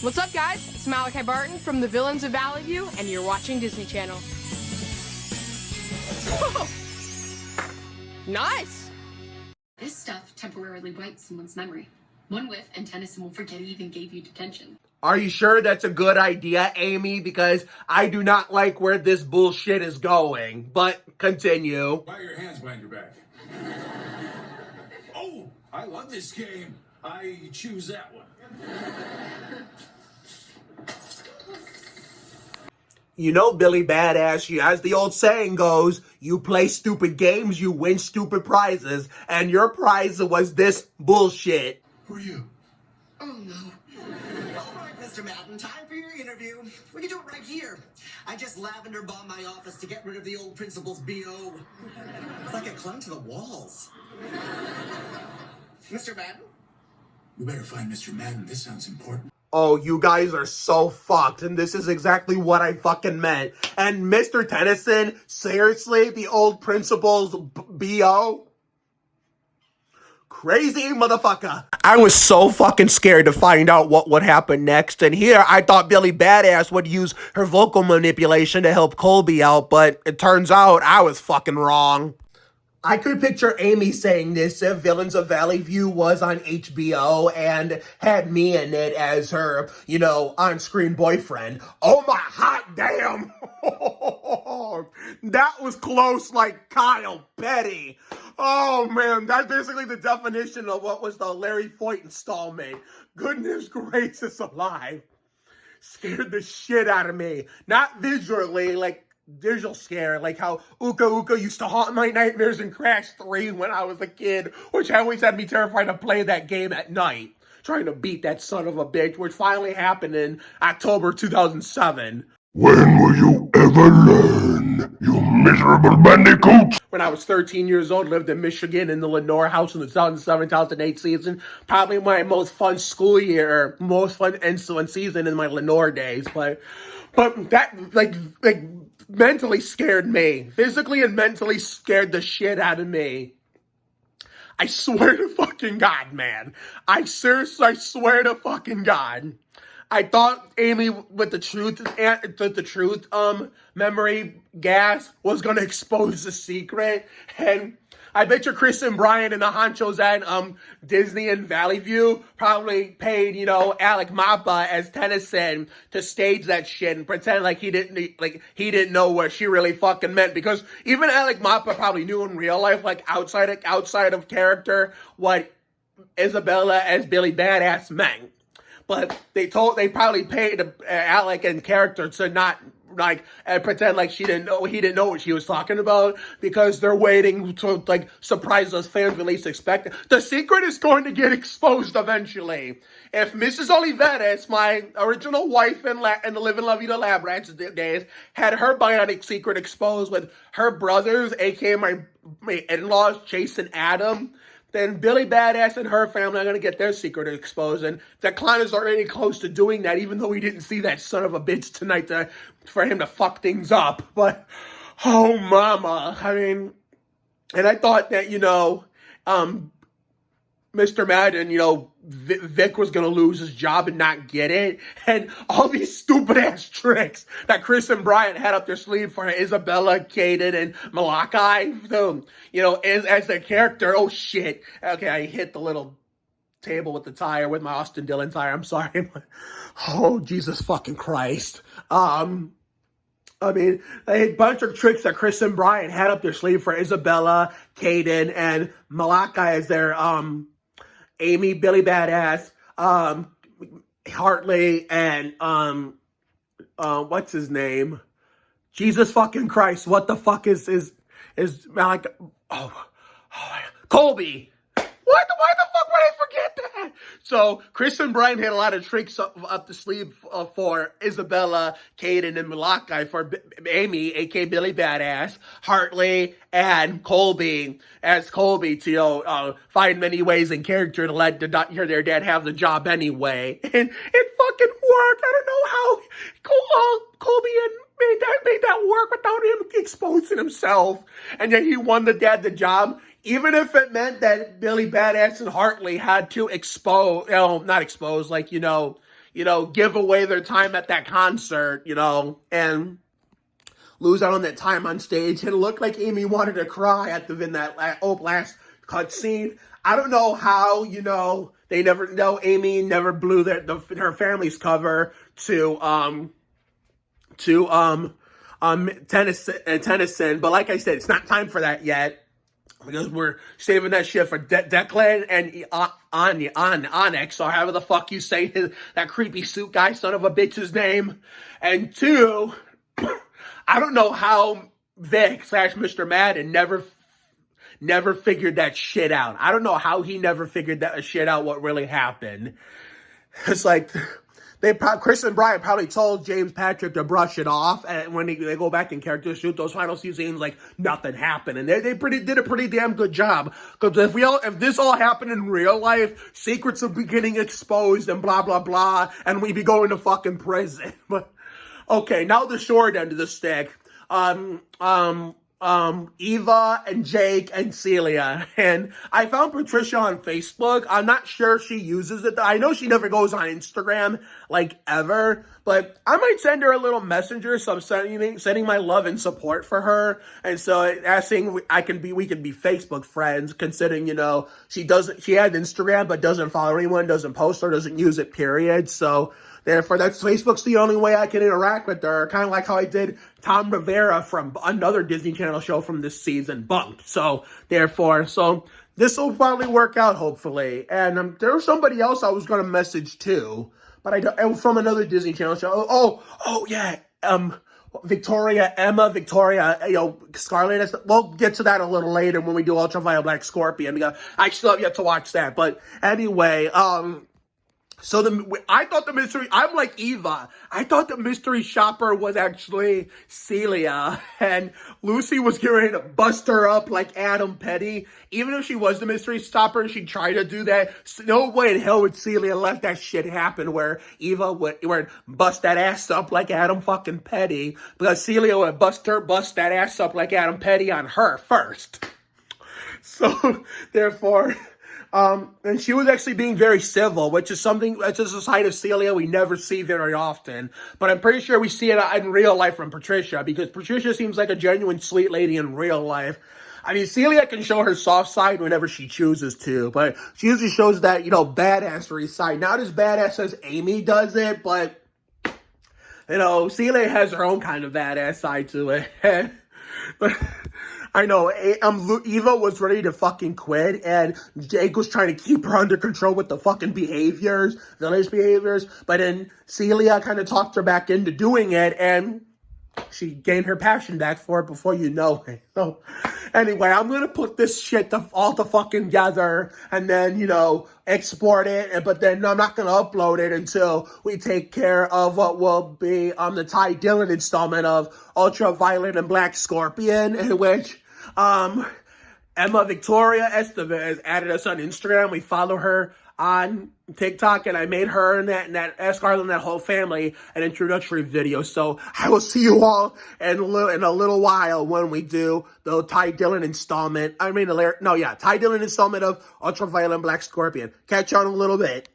What's up, guys? It's Malachi Barton from the Villains of Valley View, and you're watching Disney Channel. Nice! This stuff temporarily wipes someone's memory. One whiff and Tennyson will forget he even gave you detention. Are you sure that's a good idea, Amy? Because I do not like where this bullshit is going. But continue. Why are your hands behind your back? Oh, I love this game. I choose that one. You know, Billy Badass, as the old saying goes, you play stupid games, you win stupid prizes. And your prize was this bullshit. Who are you? Oh no. All right, Mr. Madden, time for your interview. We can do it right here. I just lavender bombed my office to get rid of the old principal's BO. It's like I clung to the walls. Mr. Madden? You better find Mr. Madden. This sounds important. Oh, you guys are so fucked, and this is exactly what I fucking meant. And Mr. Tennyson, seriously, the old principal's BO? Crazy motherfucker. I was so fucking scared to find out what would happen next, and here I thought Billy Badass would use her vocal manipulation to help Colby out, but it turns out I was fucking wrong. I could picture Amy saying this if Villains of Valley View was on HBO and had me in it as her, on-screen boyfriend. Oh my hot damn! That was close like Kyle Petty. Oh man, that's basically the definition of what was the Larry Foyt installment. Goodness gracious alive. Scared the shit out of me. Not visually, like visual scare, like how Uka Uka used to haunt my nightmares in Crash 3 when I was a kid, which always had me terrified to play that game at night, trying to beat that son of a bitch, which finally happened in October 2007. When will you ever learn, you miserable bandicoot? When I was 13 years old, lived in Michigan in the Lenore house in the 2007-2008 season. Probably my most fun school year, most fun insolent season in my Lenore days. But that, like mentally scared me. Physically and mentally scared the shit out of me. I swear to fucking God, man. I swear to fucking God. I thought Amy with the truth memory gas was gonna expose the secret, and I bet you Chris and Brian and the honchos at Disney and Valley View probably paid, Alec Mappa as Tennyson to stage that shit and pretend like he didn't know what she really fucking meant, because even Alec Mappa probably knew in real life, like outside of character, what Isabella as Billy Badass meant. But they probably paid Alec in character to not pretend like he didn't know what she was talking about, because they're waiting to surprise us fans we least expect. The secret is going to get exposed eventually. If Mrs. Oliveras, my original wife in the Live and La Vida Lab Rats days, had her bionic secret exposed with her brothers, aka my in-laws, Chase and Adam, then Billy Badass and her family are going to get their secret exposed. And the clown is already close to doing that, even though we didn't see that son of a bitch tonight for him to fuck things up. But, oh, mama. I mean, and I thought that, Mr. Madden, Vic was going to lose his job and not get it. And all these stupid-ass tricks that Chris and Brian had up their sleeve for Isabella, Kaden, and Malachi, as their character. Oh, shit. Okay, I hit the little table with the tire, with my Austin Dillon tire. I'm sorry. Oh, Jesus fucking Christ. I mean, a bunch of tricks that Chris and Brian had up their sleeve for Isabella, Kaden, and Malachi as their, Amy, Billy Badass, Hartley, and, what's his name? Jesus fucking Christ, what the fuck is Malachi? Colby. Why the fuck would I forget that? So, Chris and Brian had a lot of tricks up the sleeve for Isabella, Kaden, and Malachi, for Amy, aka Billy Badass, Hartley, and Colby, to, find many ways in character to let their dad have the job anyway. And it fucking worked. I don't know how Colby made that work without him exposing himself. And then he won the dad the job. Even if it meant that Billy Badass and Hartley had to give away their time at that concert, and lose out on that time on stage. And it looked like Amy wanted to cry in that last cutscene. I don't know how, they never know Amy never blew her family's cover to Tennyson, but like I said, it's not time for that yet because we're saving that shit for Declan and Onyx, or however the fuck you say that creepy suit guy son of a bitch's name. And two, I don't know how Vic / Mr. Madden never figured that shit out. I don't know how he never figured that shit out, what really happened. It's like, Chris and Brian probably told James Patrick to brush it off, and when they go back in character shoot those final few scenes, like nothing happened, and they did a pretty damn good job. Because if this all happened in real life, secrets would be getting exposed and blah blah blah, and we'd be going to fucking prison. But okay, now the short end of the stick. Eva and Jake and Celia. And I found Patricia on Facebook. I'm not sure she uses it. I know she never goes on Instagram, like, ever. But I might send her a little messenger, so I'm sending my love and support for her. And so asking we can be Facebook friends, considering, she had Instagram, but doesn't follow anyone, doesn't post or doesn't use it, period. So therefore, Facebook's the only way I can interact with her, kind of like how I did Tom Rivera from another Disney Channel show from this season, Bunked. So therefore, this will probably work out, hopefully. And there was somebody else I was going to message too, but it was from another Disney Channel show. Oh yeah, Emma Victoria, Scarlett. We'll get to that a little later when we do Ultraviolet Black Scorpion. I still have yet to watch that, but anyway, so I thought the mystery, I'm like Eva, I thought the mystery shopper was actually Celia, and Lucy was getting ready to bust her up like Adam Petty. Even if she was the mystery shopper and she tried to do that, no way in hell would Celia let that shit happen where Eva would bust that ass up like Adam fucking Petty, because Celia would bust that ass up like Adam Petty on her first. So, therefore, and she was actually being very civil, which is a side of Celia we never see very often. But I'm pretty sure we see it in real life from Patricia, because Patricia seems like a genuine sweet lady in real life. I mean, Celia can show her soft side whenever she chooses to, but she usually shows that, badassery side. Not as badass as Amy does it, but, Celia has her own kind of badass side to it. But I know, Eva was ready to fucking quit, and Jake was trying to keep her under control with the fucking village behaviors, but then Celia kind of talked her back into doing it, and she gained her passion back for it before you know it. So, anyway, I'm gonna put this shit all together, and then, export it, but then I'm not gonna upload it until we take care of what will be the Ty Dillon installment of Ultraviolet and Black Scorpion, in which Emma Victoria Estevez added us on Instagram. We follow her on TikTok, and I made her and that Scarlett and that whole family an introductory video. So I will see you all in a little while when we do the Ty Dillon installment. Ty Dillon installment of Ultraviolet and Black Scorpion. Catch you on a little bit.